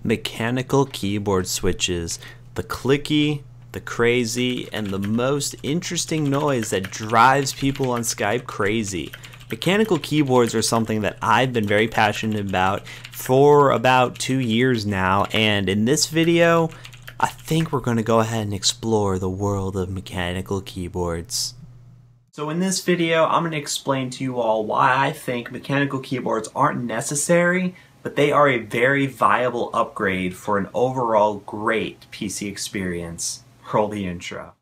Mechanical keyboard switches, the clicky, the crazy, and the most interesting noise that drives people on Skype crazy. Mechanical keyboards are something that I've been very passionate about for about 2 years now, and in this video I think we're going to go ahead and explore the world of mechanical keyboards. So in this video I'm going to explain to you all why I think mechanical keyboards aren't necessary, but they are a very viable upgrade for an overall great PC experience. Roll the intro.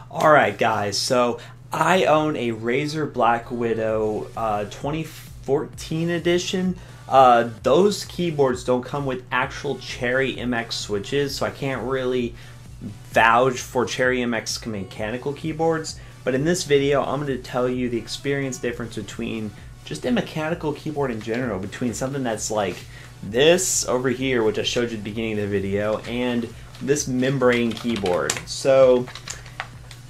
Alright guys, so I own a Razer Black Widow 2014 edition. Those keyboards don't come with actual Cherry MX switches, so I can't really vouch for Cherry MX mechanical keyboards. But in this video, I'm going to tell you the experience difference between just a mechanical keyboard in general, between something that's like this over here, which I showed you at the beginning of the video, and this membrane keyboard. So,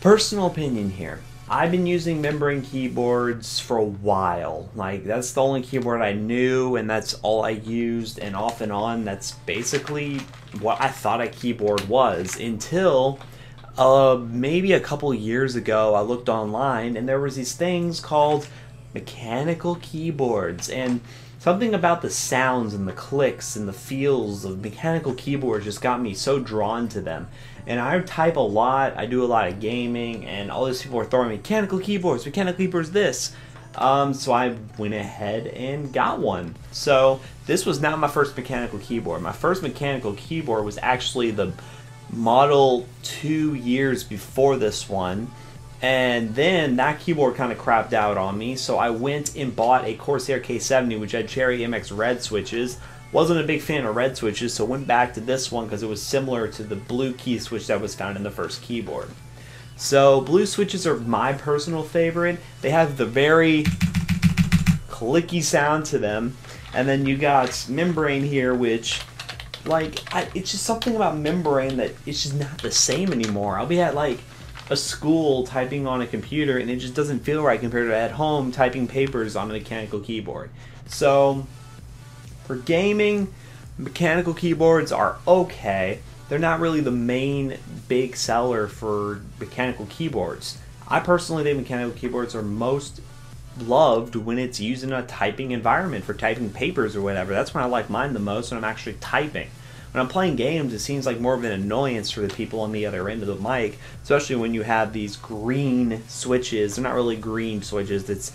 personal opinion here. I've been using membrane keyboards for a while. Like, that's the only keyboard I knew, and that's all I used, and off and on, that's basically what I thought a keyboard was, until maybe a couple years ago I looked online, and there was these things called mechanical keyboards, and something about the sounds and the clicks and the feels of mechanical keyboards just got me so drawn to them. And I type a lot, I do a lot of gaming, and all these people are throwing mechanical keyboards this. So I went ahead and got one. So this was not my first mechanical keyboard. My first mechanical keyboard was actually the model 2 years before this one. And then that keyboard kind of crapped out on me, so I went and bought a Corsair K70, which had Cherry MX red switches. Wasn't a big fan of red switches, so went back to this one because it was similar to the blue key switch that was found in the first keyboard. So blue switches are my personal favorite. They have the very clicky sound to them. And then you got membrane here, which, like, it's just something about membrane that it's just not the same anymore. I'll be at like a school typing on a computer and it just doesn't feel right compared to at home typing papers on a mechanical keyboard. So for gaming, mechanical keyboards are okay. They're not really the main big seller for mechanical keyboards. I personally think mechanical keyboards are most loved when it's used in a typing environment for typing papers or whatever. That's when I like mine the most, when I'm actually typing. When I'm playing games, it seems like more of an annoyance for the people on the other end of the mic, especially when you have these green switches. They're not really green switches, it's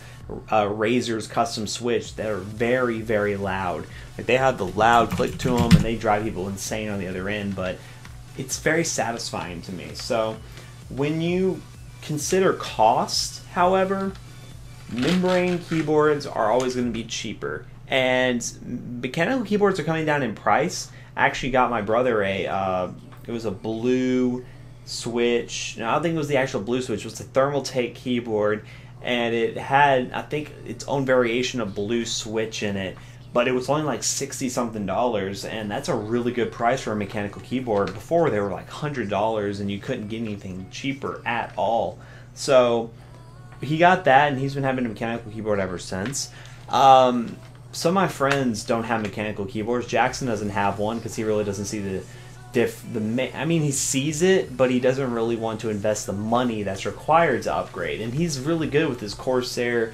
Razer's custom switch that are very, very loud. Like, they have the loud click to them and they drive people insane on the other end, but it's very satisfying to me. So when you consider cost, however, membrane keyboards are always going to be cheaper, and mechanical keyboards are coming down in price. I actually got my brother it was a blue switch. No, I don't think it was the actual blue switch. It was the thermal take keyboard, and it had, I think, its own variation of blue switch in it, but it was only like $60 something, and that's a really good price for a mechanical keyboard. Before, they were like $100 and you couldn't get anything cheaper at all. So he got that, and he's been having a mechanical keyboard ever since. Some of my friends don't have mechanical keyboards. Jackson doesn't have one because he really doesn't see I mean, he sees it, but he doesn't really want to invest the money that's required to upgrade. And he's really good with his Corsair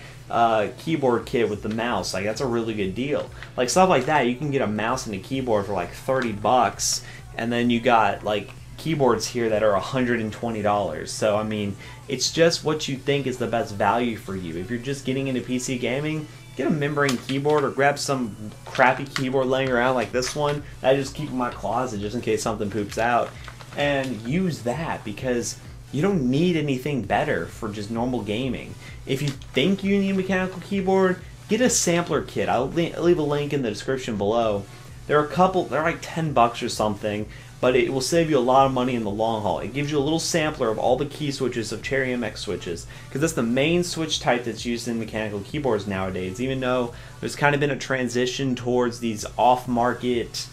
keyboard kit with the mouse. Like, that's a really good deal. Like, stuff like that, you can get a mouse and a keyboard for like $30, and then you got like keyboards here that are $120. So I mean, it's just what you think is the best value for you. If you're just getting into PC gaming, get a membrane keyboard, or grab some crappy keyboard laying around like this one that I just keep in my closet just in case something poops out, and use that, because you don't need anything better for just normal gaming. If you think you need a mechanical keyboard, get a sampler kit. I'll leave a link in the description below. There are a couple, they're like $10 or something, but it will save you a lot of money in the long haul. It gives you a little sampler of all the key switches of Cherry MX switches, because that's the main switch type that's used in mechanical keyboards nowadays, even though there's kind of been a transition towards these off-market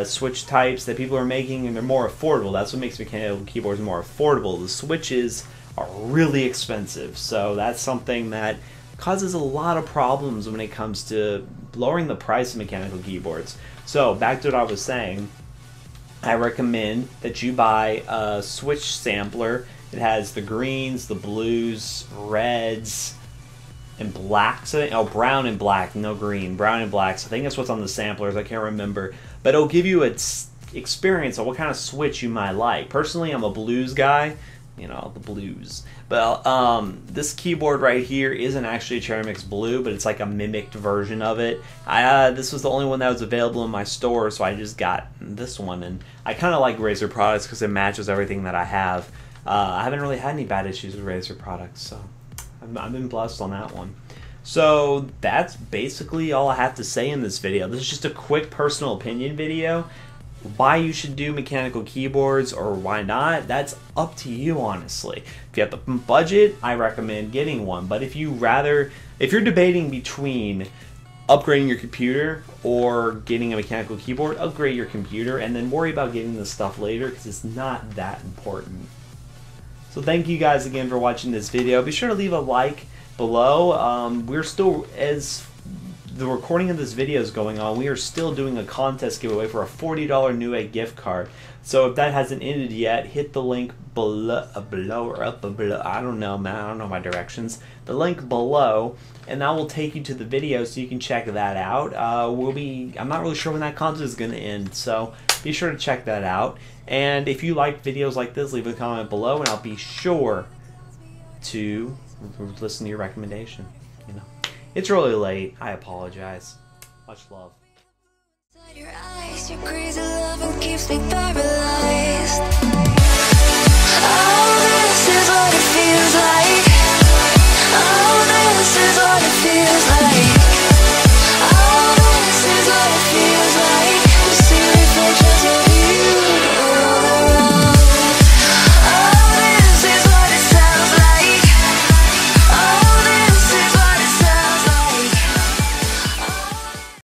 switch types that people are making, and they're more affordable. That's what makes mechanical keyboards more affordable. The switches are really expensive, so that's something that causes a lot of problems when it comes to lowering the price of mechanical keyboards. So back to what I was saying, I recommend that you buy a switch sampler. It has the greens, the blues, reds, and blacks. Oh, brown and black, no green, brown and blacks. I think that's what's on the samplers. I can't remember, but it'll give you an experience of what kind of switch you might like. Personally, I'm a blues guy. You know, the blues. But this keyboard right here isn't actually a Cherry Mix Blue, but it's like a mimicked version of it. This was the only one that was available in my store, so I just got this one. And I kind of like Razer products because it matches everything that I have. I haven't really had any bad issues with Razer products, so I've been blessed on that one. So that's basically all I have to say in this video. This is just a quick personal opinion video. Why you should do mechanical keyboards or why not, that's up to you, honestly. If you have the budget, I recommend getting one. But if you're debating between upgrading your computer or getting a mechanical keyboard, upgrade your computer and then worry about getting this stuff later because it's not that important. So thank you guys again for watching this video. Be sure to leave a like below. We're still, as the recording of this video is going on, we are still doing a contest giveaway for a $40 Newegg gift card. So if that hasn't ended yet, hit the link below, or up below. I don't know, man. I don't know my directions. The link below, and that will take you to the video, so you can check that out. I'm not really sure when that contest is going to end, so be sure to check that out. And if you like videos like this, leave a comment below, and I'll be sure to listen to your recommendation. You know. It's really late. I apologize. Much love. Your eyes, your crazy love keeps me paralyzed.